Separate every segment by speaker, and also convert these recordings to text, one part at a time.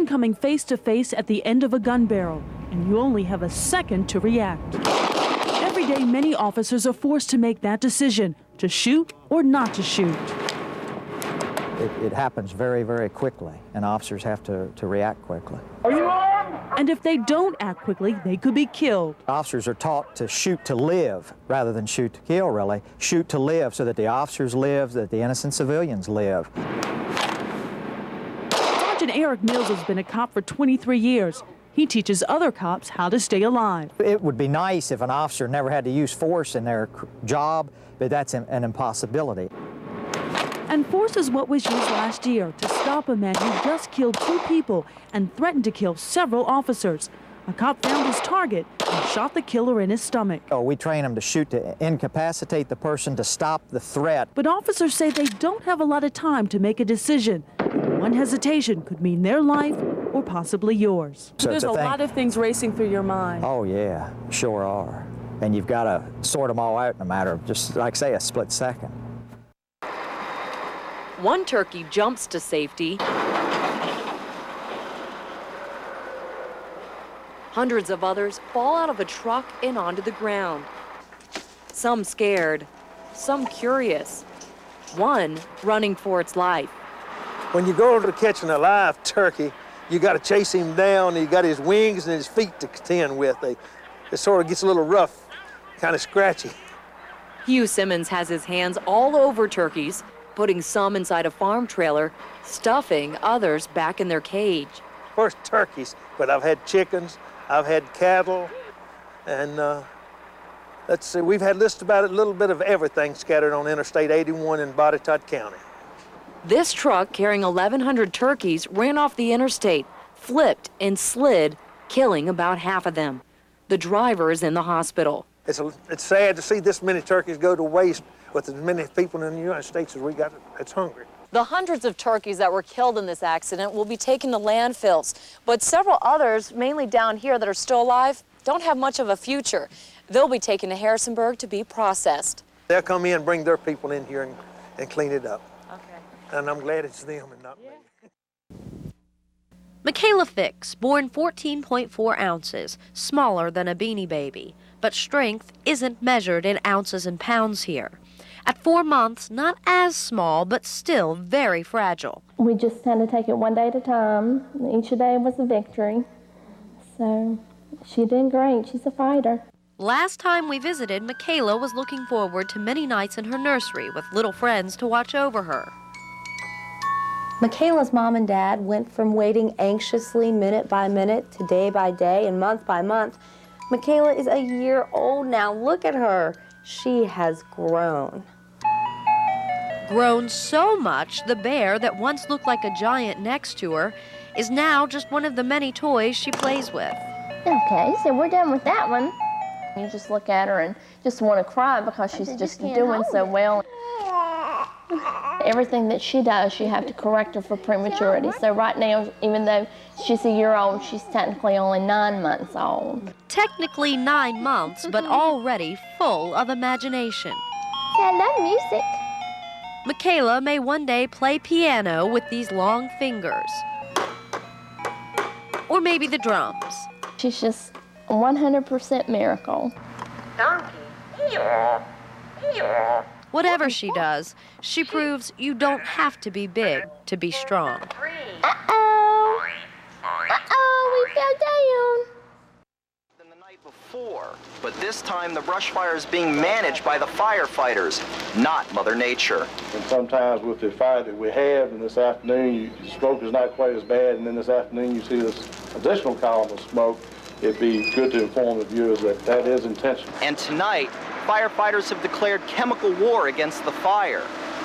Speaker 1: coming face to face at the end of a gun barrel, and you only have a second to react. Every day, many officers are forced to make that decision, to shoot or not to shoot.
Speaker 2: It happens very, very quickly, and officers have to react quickly.
Speaker 1: Are you armed? And if they don't act quickly, they could be killed.
Speaker 2: Officers are taught to shoot to live rather than shoot to kill, really. Shoot to live so that the officers live, that the innocent civilians live.
Speaker 1: Sergeant Eric Mills has been a cop for 23 years. He teaches other cops how to stay alive.
Speaker 2: It would be nice if an officer never had to use force in their job, but that's an impossibility.
Speaker 1: And force is what was used last year to stop a man who just killed 2 people and threatened to kill several officers. A cop found his target and shot the killer in his stomach.
Speaker 2: Oh, we train them to shoot to incapacitate the person, to stop the threat.
Speaker 1: But officers say they don't have a lot of time to make a decision. One hesitation could mean their life or possibly yours.
Speaker 2: So
Speaker 1: there's a lot of things racing through your mind.
Speaker 2: Oh, yeah, sure are. And you've got to sort them all out in a matter of just, like say, a split second.
Speaker 3: One turkey jumps to safety. Hundreds of others fall out of a truck and onto the ground. Some scared, some curious, one running for its life.
Speaker 4: When you go to catching a live turkey, you got to chase him down. You got his wings and his feet to contend with. It sort of gets a little rough, kind of scratchy.
Speaker 3: Hugh Simmons has his hands all over turkeys, putting some inside a farm trailer, stuffing others back in their cage.
Speaker 4: First turkeys, but I've had chickens, I've had cattle, and let's see, we've had just about a little bit of everything scattered on Interstate 81 in Botetourt County.
Speaker 3: This truck carrying 1,100 turkeys ran off the interstate, flipped and slid, killing about half of them. The driver is in the hospital.
Speaker 4: It's sad to see this many turkeys go to waste with as many people in the United States as we got that's hungry.
Speaker 3: The hundreds of turkeys that were killed in this accident will be taken to landfills, but several others, mainly down here that are still alive, don't have much of a future. They'll be taken to Harrisonburg to be processed.
Speaker 4: They'll come in and bring their people in here and clean it up.
Speaker 3: Okay.
Speaker 4: And I'm glad it's them and not me.
Speaker 5: Michaela Fix, born 14.4 ounces, smaller than a Beanie Baby, but strength isn't measured in ounces and pounds here. At 4 months, not as small, but still very fragile.
Speaker 6: We just kind of take it one day at a time. Each day was a victory. So she did great. She's a fighter.
Speaker 5: Last time we visited, Michaela was looking forward to many nights in her nursery with little friends to watch over her.
Speaker 7: Michaela's mom and dad went from waiting anxiously minute by minute to day by day and month by month. Michaela is a year old now. Look at her. She has grown.
Speaker 5: Grown so much, the bear that once looked like a giant next to her is now just one of the many toys she plays with.
Speaker 6: Okay, so we're done with that one. You just look at her and just want to cry because she's just doing so well. Everything that she does, you have to correct her for prematurity. So right now, even though she's a year old, she's technically only 9 months old.
Speaker 5: Technically 9 months, but already full of imagination.
Speaker 6: I love music.
Speaker 5: Michaela may one day play piano with these long fingers. Or maybe the drums.
Speaker 6: She's just a 100% miracle.
Speaker 3: Donkey.
Speaker 5: Whatever she does, she proves you don't have to be big to be strong.
Speaker 6: Uh-oh. Uh-oh, we fell down.
Speaker 8: Than the night before, but this time the brush fire is being managed by the firefighters, not Mother Nature.
Speaker 9: And sometimes with the fire that we have, and this afternoon, the smoke is not quite as bad, and then this afternoon you see this additional column of smoke. It'd be good to inform the viewers that that is intentional.
Speaker 8: And tonight, firefighters have declared chemical war against the fire.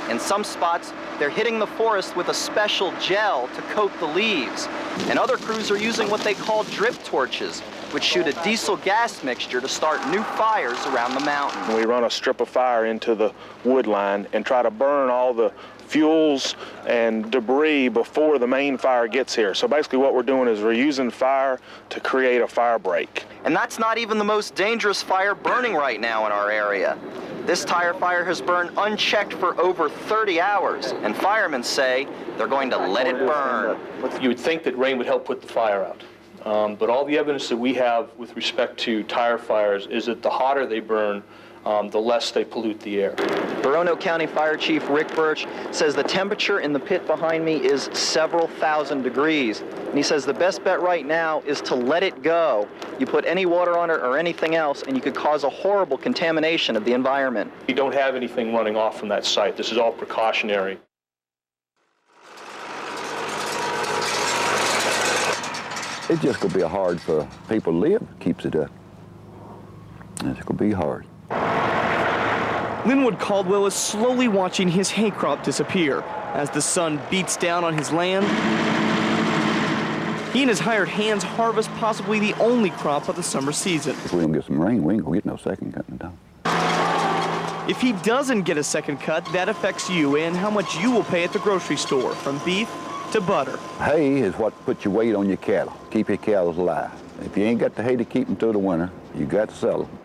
Speaker 8: In some spots, they're hitting the forest with a special gel to coat the leaves. And other crews are using what they call drip torches, which shoot a diesel gas mixture to start new fires around the mountain.
Speaker 9: We run a strip of fire into the wood line and try to burn all the fuels and debris before the main fire gets here. So basically what we're doing is we're using fire to create a fire break.
Speaker 8: And that's not even the most dangerous fire burning right now in our area. This tire fire has burned unchecked for over 30 hours, and firemen say they're going to let it burn.
Speaker 10: You would think that rain would help put the fire out. But all the evidence that we have with respect to tire fires is that the hotter they burn, the less they pollute the air.
Speaker 8: Roanoke County Fire Chief Rick Birch says the temperature in the pit behind me is several thousand degrees. And he says the best bet right now is to let it go. You put any water on it or anything else, and you could cause a horrible contamination of the environment.
Speaker 10: We don't have anything running off from that site. This is all precautionary.
Speaker 11: It's just going to be hard for people to live. Keeps it up. It's going to be hard.
Speaker 12: Linwood Caldwell is slowly watching his hay crop disappear as the sun beats down on his land. He and his hired hands harvest possibly the only crop of the summer season.
Speaker 11: If we don't get some rain, we ain't going to get no second cutting done.
Speaker 12: If he doesn't get a second cut, that affects you and how much you will pay at the grocery store, from beef to butter.
Speaker 11: Hay is what puts your weight on your cattle, keep your cattle alive. If you ain't got the hay to keep them through the winter, you got to sell them.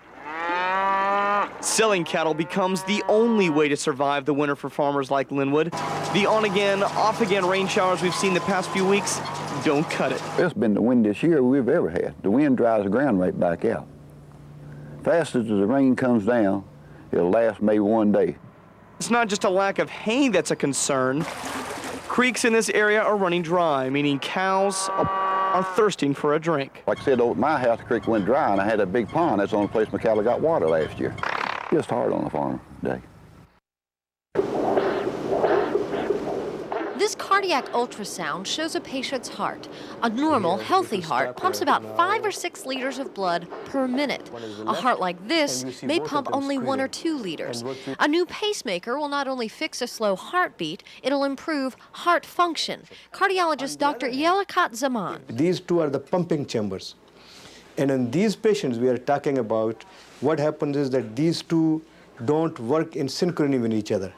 Speaker 12: Selling cattle becomes the only way to survive the winter for farmers like Linwood. The on-again, off-again rain showers we've seen the past few weeks don't cut it.
Speaker 11: It's been the windiest year we've ever had. The wind dries the ground right back out. Fast as the rain comes down, it'll last maybe one day.
Speaker 12: It's not just a lack of hay that's a concern. Creeks in this area are running dry, meaning cows are thirsting for a drink.
Speaker 11: Like I said, over at my house, the creek went dry, and I had a big pond. That's the only place my cattle got water last year. Just hard on the farmer today.
Speaker 5: This cardiac ultrasound shows a patient's heart. A normal, healthy heart pumps about 5 or 6 liters of blood per minute. A heart like this may pump only 1 or 2 liters. A new pacemaker will not only fix a slow heartbeat, it'll improve heart function. Cardiologist Dr. Yelikat Zaman.
Speaker 13: These two are the pumping chambers. And in these patients, we are talking about what happens is that these two don't work in synchrony with each other.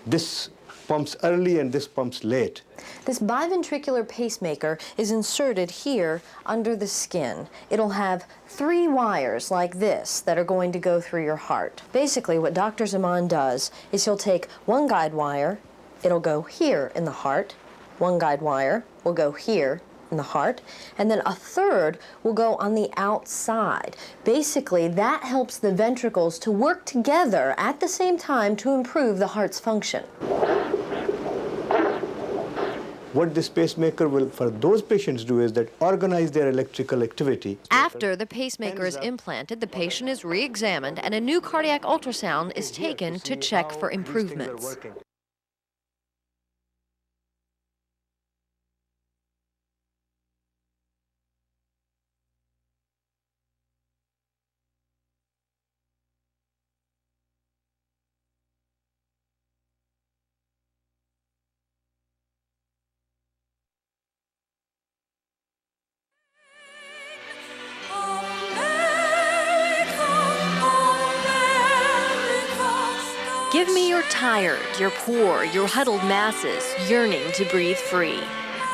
Speaker 13: This pumps early and this pumps late.
Speaker 7: This biventricular pacemaker is inserted here under the skin. It'll have 3 wires like this that are going to go through your heart. Basically, what Dr. Zaman does is he'll take one guide wire, it'll go here in the heart, one guide wire will go here in the heart, and then a third will go on the outside. Basically, that helps the ventricles to work together at the same time to improve the heart's function.
Speaker 13: What this pacemaker will, for those patients, do is that organize their electrical activity.
Speaker 5: After the pacemaker is implanted, the patient is re-examined and a new cardiac ultrasound is taken to check for improvements. Give me your tired, your poor, your huddled masses yearning to breathe free.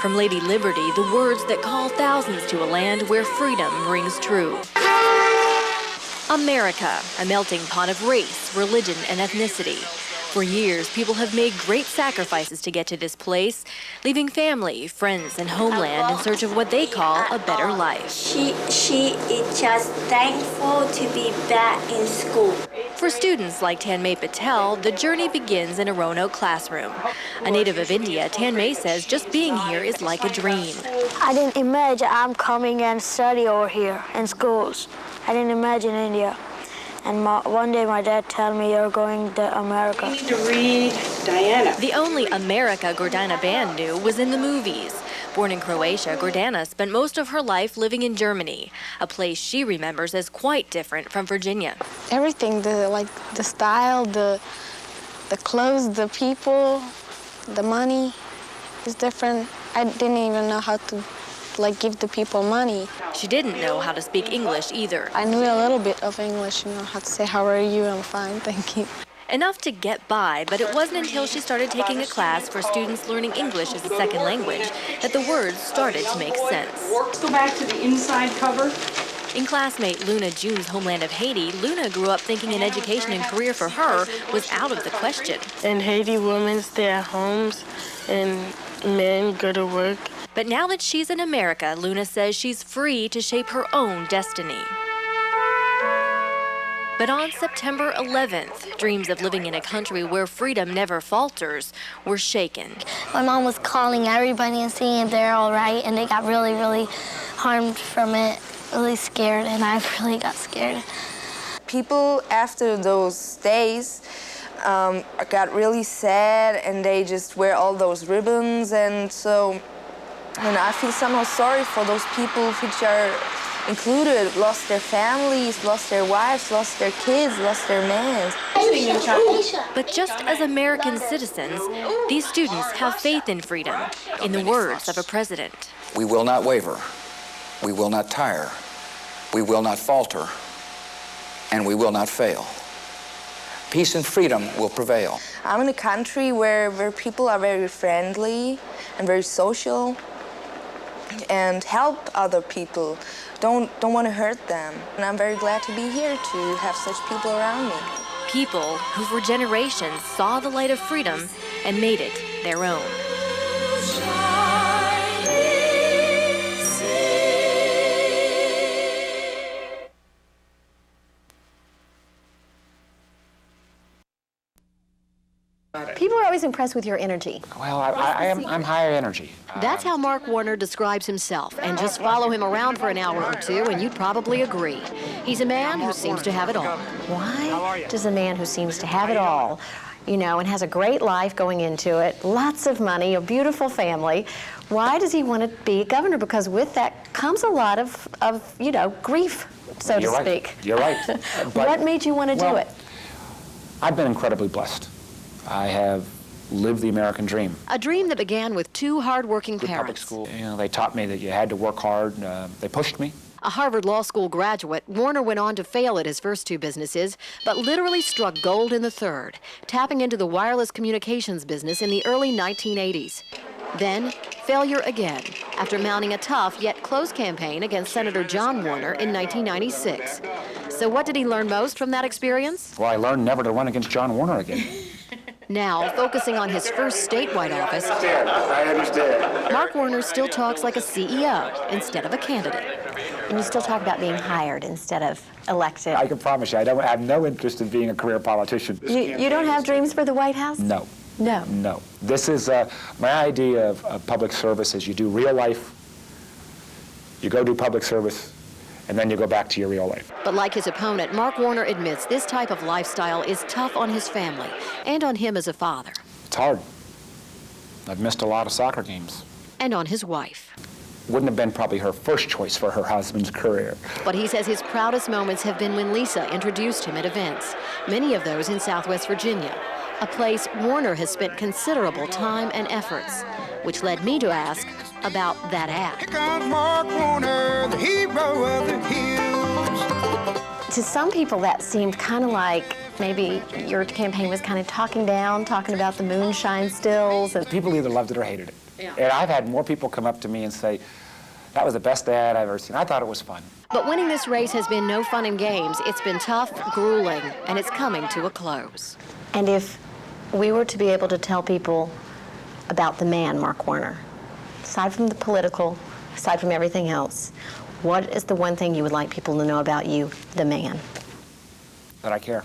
Speaker 5: From Lady Liberty, the words that call thousands to a land where freedom rings true. America, a melting pot of race, religion, and ethnicity. For years, people have made great sacrifices to get to this place, leaving family, friends, and homeland in search of what they call a better life.
Speaker 14: She is just thankful to be back in school.
Speaker 5: For students like Tanmay Patel, the journey begins in a Roanoke classroom. A native of India, Tanmay says just being here is like a dream.
Speaker 14: I didn't imagine I'm coming and study over here in schools. I didn't imagine India. And one day my dad told me you're going to America.
Speaker 15: You need to read Diana.
Speaker 5: The only America Gordana band knew was in the movies. Born in Croatia, Gordana spent most of her life living in Germany, a place she remembers as quite different from Virginia.
Speaker 16: Everything, the style, the clothes, the people, the money is different. I didn't even know how to give the people money.
Speaker 5: She didn't know how to speak English either.
Speaker 16: I knew a little bit of English, how to say, how are you? I'm fine, thank you.
Speaker 5: Enough to get by, but it wasn't until she started taking a class for students learning English as a second language that the words started to make sense.
Speaker 15: Let's go back to the inside cover.
Speaker 5: In classmate Luna June's homeland of Haiti, Luna grew up thinking an education and career for her was out of the question.
Speaker 17: In Haiti, women stay at homes and men go to work.
Speaker 5: But now that she's in America, Luna says she's free to shape her own destiny. But on September 11th, dreams of living in a country where freedom never falters were shaken.
Speaker 14: My mom was calling everybody and seeing if they're all right, and they got really, really harmed from it, really scared, and I really got scared.
Speaker 18: People after those days got really sad, and they just wear all those ribbons, and so I feel somehow sorry for those people which are included, lost their families, lost their wives, lost their kids, lost their men.
Speaker 5: But just as American citizens, these students have faith in freedom, in the words of a president.
Speaker 19: We will not waver, we will not tire, we will not falter, and we will not fail. Peace and freedom will prevail.
Speaker 18: I'm in a country where people are very friendly and very social and help other people, don't want to hurt them. And I'm very glad to be here to have such people around me.
Speaker 5: People who for generations saw the light of freedom and made it their own.
Speaker 7: People are always impressed with your energy.
Speaker 20: Well, I'm higher energy.
Speaker 7: That's how Mark Warner describes himself, and just follow him around for an hour or two and you'd probably agree. He's a man who seems to have it all. Why does a man who seems to have it all, and has a great life going into it, lots of money, a beautiful family, why does he want to be governor? Because with that comes a lot of grief, so to speak.
Speaker 20: You're right.
Speaker 7: What made you want to do it?
Speaker 20: I've been incredibly blessed. I have lived the American dream.
Speaker 7: A dream that began with two hard-working parents.
Speaker 20: Public school. They taught me that you had to work hard. They pushed me.
Speaker 7: A Harvard Law School graduate, Warner went on to fail at his first two businesses, but literally struck gold in the third, tapping into the wireless communications business in the early 1980s. Then, failure again, after mounting a tough yet close campaign against Senator John Warner in 1996. So what did he learn most from that experience?
Speaker 20: Well, I learned never to run against John Warner again.
Speaker 7: Now, focusing on his first statewide office,
Speaker 20: I understand.
Speaker 7: Mark Warner still talks like a CEO instead of a candidate. And you still talk about being hired instead of elected.
Speaker 20: I can promise you, I have no interest in being a career politician.
Speaker 7: You don't have dreams for the White House?
Speaker 20: No.
Speaker 7: No.
Speaker 20: No. This is my idea of public service is you do real life, you go do public service, and then you go back to your real life.
Speaker 7: But like his opponent, Mark Warner admits this type of lifestyle is tough on his family and on him as a father.
Speaker 20: It's hard. I've missed a lot of soccer games.
Speaker 7: And on his wife.
Speaker 20: Wouldn't have been probably her first choice for her husband's career.
Speaker 7: But he says his proudest moments have been when Lisa introduced him at events, many of those in Southwest Virginia, a place Warner has spent considerable time and efforts, which led me to ask about that ad.
Speaker 21: Here comes Mark Warner, the hero of the hills.
Speaker 7: To some people, that seemed kind of like maybe your campaign was kind of talking about the moonshine stills. And
Speaker 20: people either loved it or hated it. Yeah. And I've had more people come up to me and say, that was the best ad I've ever seen. I thought it was fun.
Speaker 7: But winning this race has been no fun and games. It's been tough, grueling, and it's coming to a close. And if we were to be able to tell people about the man, Mark Warner, aside from the political, aside from everything else, what is the one thing you would like people to know about you, the man?
Speaker 20: That I care.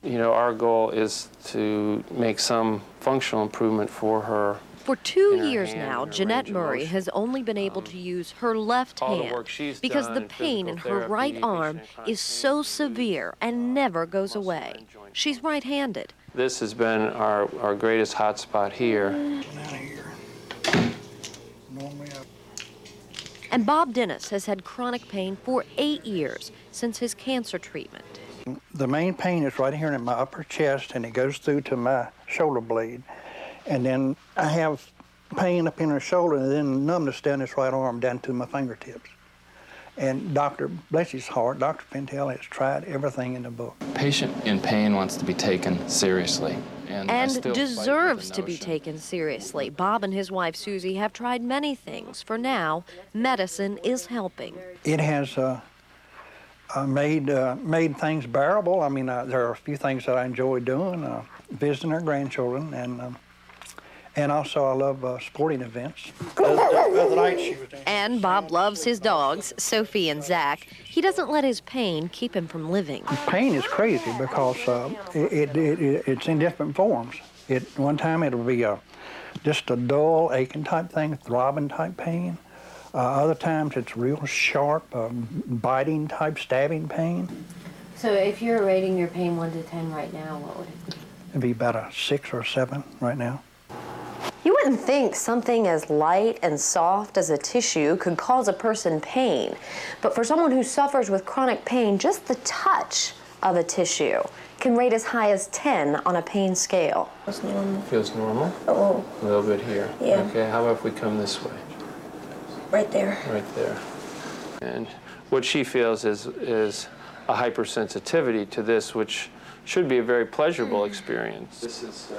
Speaker 22: Our goal is to make some functional improvement for her.
Speaker 5: For 2 years now, Jeanette Murray has only been able to use her left hand because the pain in her right arm is so severe and never goes away. She's right-handed.
Speaker 22: This has been our greatest hot spot here.
Speaker 5: And Bob Dennis has had chronic pain for 8 years since his cancer treatment.
Speaker 23: The main pain is right here in my upper chest, and it goes through to my shoulder blade. And then I have pain up in the shoulder, and then numbness down this right arm down to my fingertips. And Dr. Bless his heart, Dr. Pentel has tried everything in the book.
Speaker 22: Patient in pain wants to be taken seriously.
Speaker 5: And deserves to be taken seriously. Bob and his wife Susie have tried many things. For now, medicine is helping.
Speaker 23: It has made things bearable. I mean, there are a few things that I enjoy doing, visiting our grandchildren, and also I love sporting events. The other night she was
Speaker 5: And Bob loves his dogs, Sophie and Zach. He doesn't let his pain keep him from living.
Speaker 23: Pain is crazy because it's in different forms. One time it'll be just a dull, aching type thing, throbbing type pain. Other times it's real sharp, biting type, stabbing pain.
Speaker 7: So if you're rating your pain 1 to 10 right now, what would it be?
Speaker 23: It'd be about a 6 or 7 right now.
Speaker 7: You wouldn't think something as light and soft as a tissue could cause a person pain. But for someone who suffers with chronic pain, just the touch of a tissue can rate as high as 10 on a pain scale.
Speaker 14: Feels normal.
Speaker 22: Feels normal?
Speaker 14: Oh.
Speaker 22: A little bit here.
Speaker 14: Yeah.
Speaker 22: Okay, how about if we come this way?
Speaker 14: Right there.
Speaker 22: Right there. And what she feels is a hypersensitivity to this, which should be a very pleasurable experience. This is...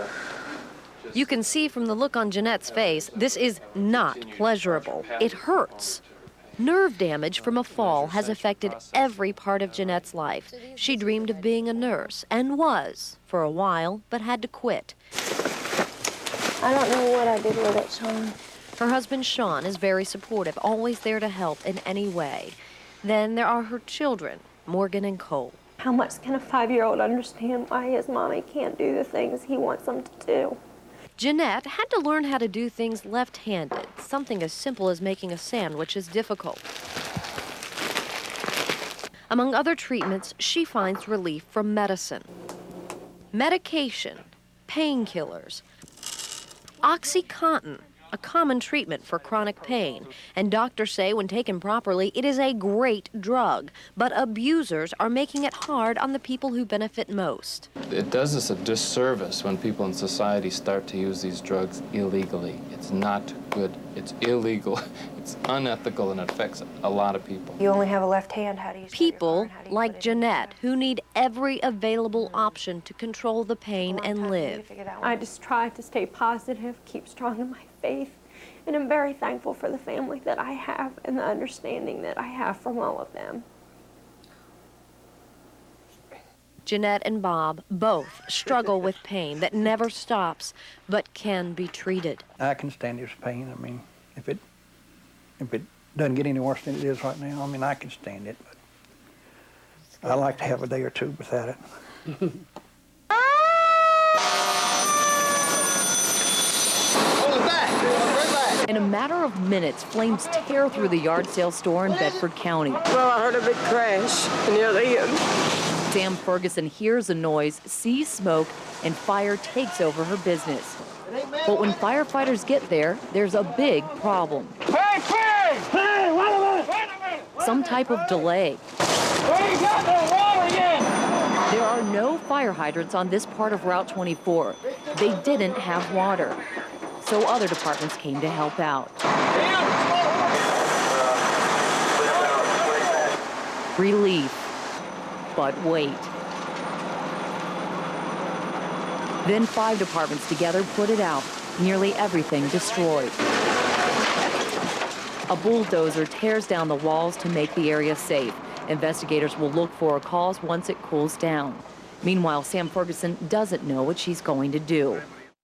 Speaker 5: You can see from the look on Jeanette's face, this is not pleasurable. It hurts. Nerve damage from a fall has affected every part of Jeanette's life. She dreamed of being a nurse and was for a while, but had to quit.
Speaker 14: I don't know what I did with it, Sean.
Speaker 5: Her husband, Sean, is very supportive, always there to help in any way. Then there are her children, Morgan and Cole.
Speaker 1: How much can a 5-year-old understand why his mommy can't do the things he wants them to do?
Speaker 5: Jeanette had to learn how to do things left-handed. Something as simple as making a sandwich is difficult. Among other treatments, she finds relief from medicine, medication, painkillers, OxyContin, a common treatment for chronic pain. And doctors say when taken properly, it is a great drug. But abusers are making it hard on the people who benefit most.
Speaker 22: It does us a disservice when people in society start to use these drugs illegally. It's not good. It's illegal. It's unethical, and it affects a lot of people.
Speaker 1: You only have a left hand. How do you...
Speaker 5: People like Jeanette who need every available option to control the pain and live.
Speaker 1: I just try to stay positive, keep strong in my faith, and I'm very thankful for the family that I have and the understanding that I have from all of them.
Speaker 5: Jeanette and Bob both struggle with pain that never stops but can be treated.
Speaker 23: I can stand this pain. I mean, if it doesn't get any worse than it is right now, I mean, I can stand it. But I like to have a day or two without it.
Speaker 3: In a matter of minutes, flames tear through the yard sale store in Bedford County.
Speaker 17: Well, I heard a big crash near the end.
Speaker 3: Sam Ferguson hears a noise, sees smoke, and fire takes over her business. But when firefighters get there, there's a big problem.
Speaker 17: Hey, wait a minute!
Speaker 3: Some type of delay.
Speaker 17: We got the water yet!
Speaker 3: There are no fire hydrants on this part of Route 24. They didn't have water. So other departments came to help out. Relief. But wait. Then 5 departments together put it out. Nearly everything destroyed. A bulldozer tears down the walls to make the area safe. Investigators will look for a cause once it cools down. Meanwhile, Sam Ferguson doesn't know what she's going to do.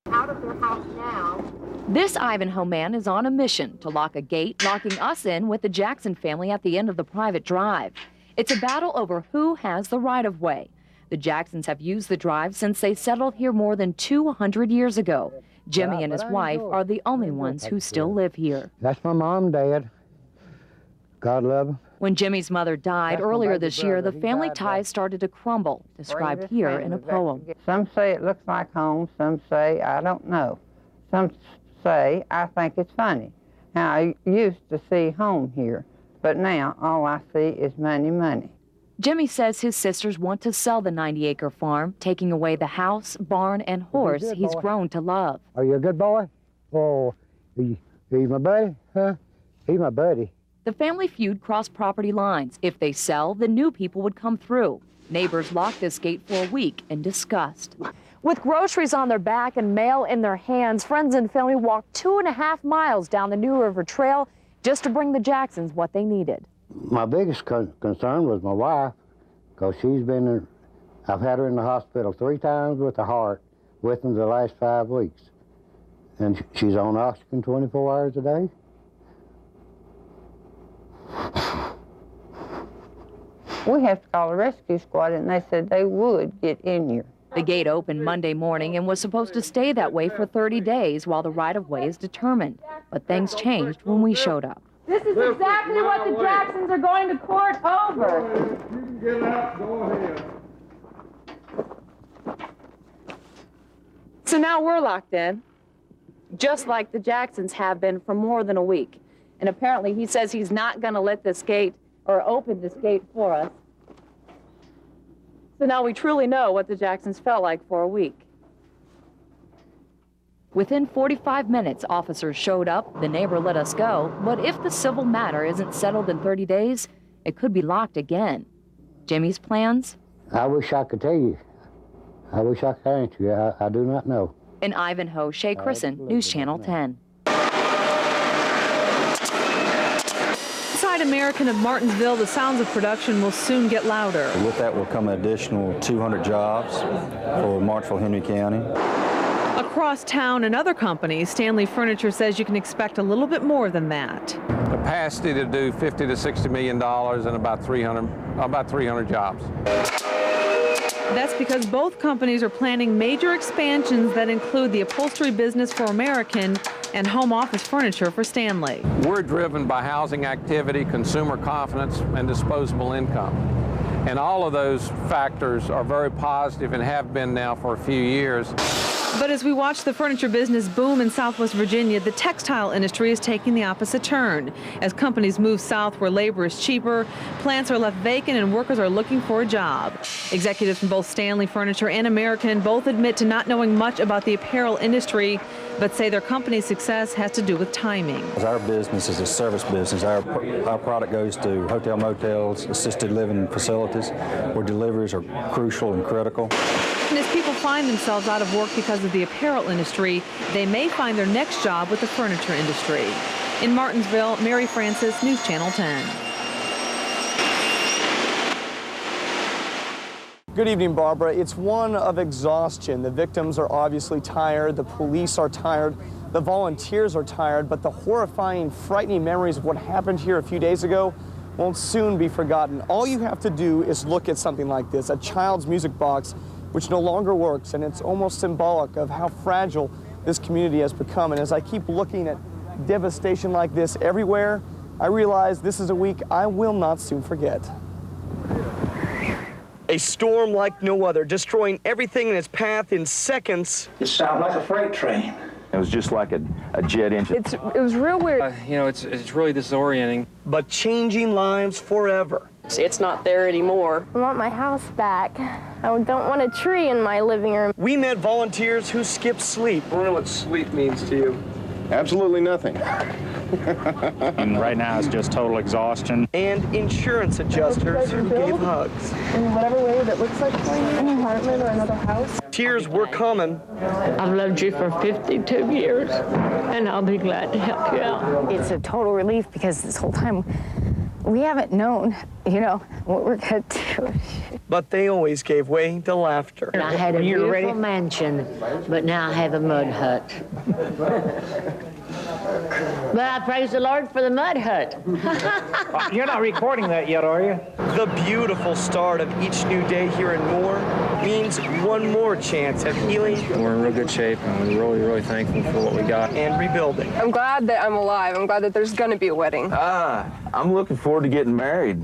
Speaker 2: Out of their house now.
Speaker 3: This Ivanhoe man is on a mission to lock a gate, locking us in with the Jackson family at the end of the private drive. It's a battle over who has the right-of-way. The Jacksons have used the drive since they settled here more than 200 years ago. Jimmy and his wife are the only ones who still live here.
Speaker 4: That's my mom and dad. God love them.
Speaker 3: When Jimmy's mother died earlier this year, the family ties started to crumble, described here in a poem.
Speaker 24: Some say it looks like home, some say I don't know. Some say I think it's funny how I used to see home here, but now all I see is money, money.
Speaker 3: Jimmy says his sisters want to sell the 90-acre farm, taking away the house, barn, and horse he's grown to love.
Speaker 4: Are you a good boy? Oh, he's my buddy, huh? He's my buddy.
Speaker 6: The family feud crossed property lines. If they sell, the new people would come through. Neighbors locked this gate for a week in disgust. With groceries on their back and mail in their hands, friends and family walked 2.5 miles down the New River Trail just to bring the Jacksons what they needed.
Speaker 4: My biggest concern was my wife, because I've had her in the hospital 3 times with the heart within the last 5 weeks. And she's on oxygen 24 hours a day.
Speaker 24: We have to call a rescue squad, and they said they would get in here.
Speaker 6: The gate opened Monday morning and was supposed to stay that way for 30 days while the right-of-way is determined. But things changed when we showed up.
Speaker 3: This is exactly what the Jacksons are going to court over.
Speaker 21: You can get out, go ahead.
Speaker 3: So now we're locked in, just like the Jacksons have been for more than a week. And apparently he says he's not going to let this gate or open this gate for us. So now we truly know what the Jacksons felt like for a week.
Speaker 6: Within 45 minutes, officers showed up. The neighbor let us go. But if the civil matter isn't settled in 30 days, it could be locked again. Jimmy's plans?
Speaker 4: I wish I could tell you. I wish I could answer you. I do not know.
Speaker 6: In Ivanhoe, Shay Christen, News Channel 10.
Speaker 8: Inside American of Martinsville, the sounds of production will soon get louder.
Speaker 9: With that will come an additional 200 jobs for Martinsville, Henry County.
Speaker 8: Across town and other companies, Stanley Furniture says you can expect a little bit more than that.
Speaker 10: Capacity to do $50 to $60 million and about 300 jobs.
Speaker 8: That's because both companies are planning major expansions that include the upholstery business for American and home office furniture for Stanley.
Speaker 10: We're driven by housing activity, consumer confidence, and disposable income. And all of those factors are very positive and have been now for a few years.
Speaker 8: But as we watch the furniture business boom in Southwest Virginia, the textile industry is taking the opposite turn. As companies move south where labor is cheaper, plants are left vacant and workers are looking for a job. Executives from both Stanley Furniture and American both admit to not knowing much about the apparel industry, but say their company's success has to do with timing.
Speaker 9: Our business is a service business. Our product goes to hotel, motels, assisted living facilities, where deliveries are crucial and critical.
Speaker 8: And as people find themselves out of work because of the apparel industry, they may find their next job with the furniture industry. In Martinsville, Mary Francis, News Channel 10.
Speaker 12: Good evening, Barbara. It's one of exhaustion. The victims are obviously tired, the police are tired, the volunteers are tired, but the horrifying, frightening memories of what happened here a few days ago won't soon be forgotten. All you have to do is look at something like this, a child's music box, which no longer works, and it's almost symbolic of how fragile this community has become. And as I keep looking at devastation like this everywhere, I realize this is a week I will not soon forget. A storm like no other, destroying everything in its path in seconds.
Speaker 25: It sounded like a freight train.
Speaker 26: It was just like a jet engine.
Speaker 3: It was real weird.
Speaker 27: It's really disorienting.
Speaker 12: But changing lives forever.
Speaker 3: It's not there anymore.
Speaker 28: I want my house back. I don't want a tree in my living room.
Speaker 12: We met volunteers who skipped sleep.
Speaker 10: I wonder what sleep means to you.
Speaker 26: Absolutely nothing.
Speaker 20: And right now it's just total exhaustion.
Speaker 12: And insurance adjusters who gave hugs.
Speaker 28: In whatever way that looks like an apartment or another house.
Speaker 12: Tears were common.
Speaker 29: I've loved you for 52 years, and I'll be glad to help you out.
Speaker 28: It's a total relief because this whole time we haven't known, what we're going to do.
Speaker 12: But they always gave way to laughter.
Speaker 29: I had a beautiful mansion, but now I have a mud hut. But I praise the Lord for the mud hut.
Speaker 25: You're not recording that yet, are you?
Speaker 12: The beautiful start of each new day here in Moore means one more chance at healing.
Speaker 27: We're in real good shape, and we're really, really thankful for what we got.
Speaker 12: And rebuilding.
Speaker 30: I'm glad that I'm alive. I'm glad that there's going to be a wedding.
Speaker 26: I'm looking forward to getting married.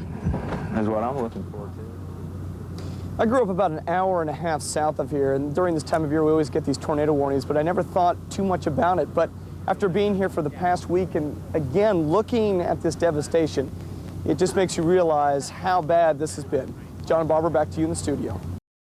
Speaker 26: That's what I'm looking forward to.
Speaker 12: I grew up about an hour and a half south of here, and during this time of year we always get these tornado warnings, but I never thought too much about it. But after being here for the past week and again looking at this devastation, it just makes you realize how bad this has been. John and Barbara, back to you in the studio.